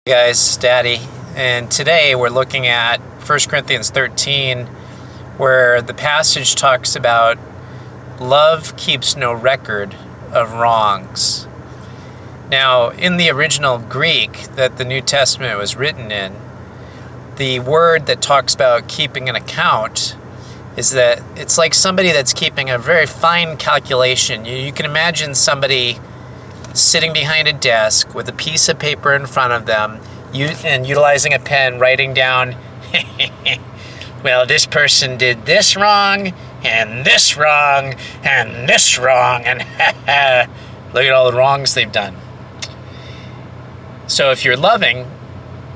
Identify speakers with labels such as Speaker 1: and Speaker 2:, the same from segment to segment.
Speaker 1: Guys, Daddy, and today we're looking at 1 Corinthians 13, where the passage talks about love keeps no record of wrongs. Now, in the original Greek that the New Testament was written in, the word that talks about keeping an account is that it's like somebody that's keeping a very fine calculation. You can imagine somebody sitting behind a desk with a piece of paper in front of them and utilizing a pen, writing down, well, this person did this wrong, and this wrong, and this wrong, and look at all the wrongs they've done. So if you're loving,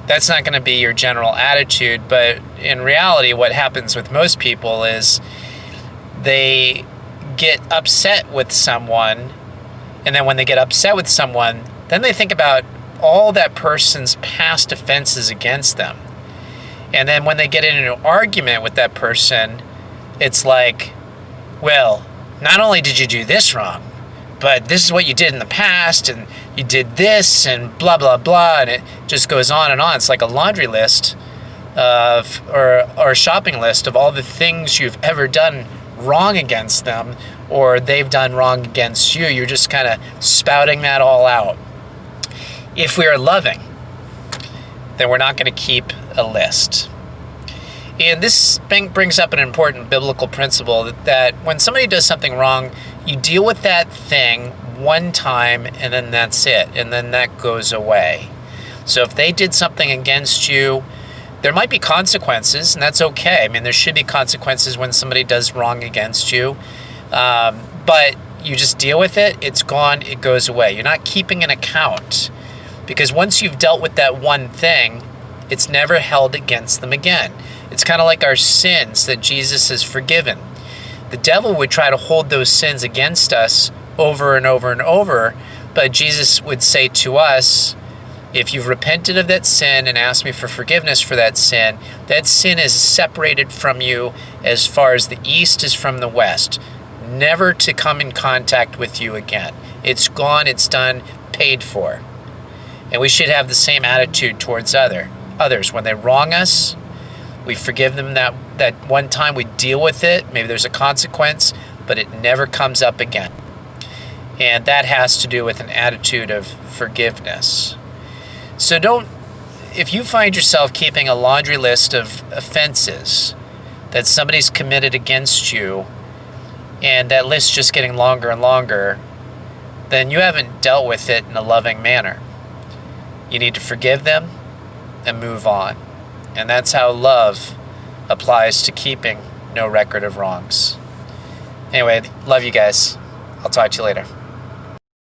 Speaker 1: that's not going to be your general attitude, but in reality, what happens with most people is they get upset with someone, and then when they get upset with someone, then they think about all that person's past offenses against them. And then when they get in an argument with that person, it's like, well, not only did you do this wrong, but this is what you did in the past, and you did this, and blah, blah, blah, and it just goes on and on. It's like a laundry list or a shopping list of all the things you've ever done wrong against them, or they've done wrong against you. You're just kind of spouting that all out. If we are loving, then we're not going to keep a list. And this brings up an important biblical principle that when somebody does something wrong, you deal with that thing one time and then that's it, and then that goes away. So if they did something against you, there might be consequences, and that's okay. I mean, there should be consequences when somebody does wrong against you. But you just deal with it. It's gone. It goes away. You're not keeping an account, because once you've dealt with that one thing, it's never held against them again. It's kind of like our sins that Jesus has forgiven. The devil would try to hold those sins against us over and over and over, but Jesus would say to us, if you've repented of that sin and asked me for forgiveness for that sin is separated from you as far as the east is from the west, never to come in contact with you again. It's gone, it's done, paid for. And we should have the same attitude towards others. When they wrong us, we forgive them that one time, we deal with it, maybe there's a consequence, but it never comes up again. And that has to do with an attitude of forgiveness. So if you find yourself keeping a laundry list of offenses that somebody's committed against you, and that list's just getting longer and longer, then you haven't dealt with it in a loving manner. You need to forgive them and move on. And that's how love applies to keeping no record of wrongs. Anyway, love you guys. I'll talk to you later.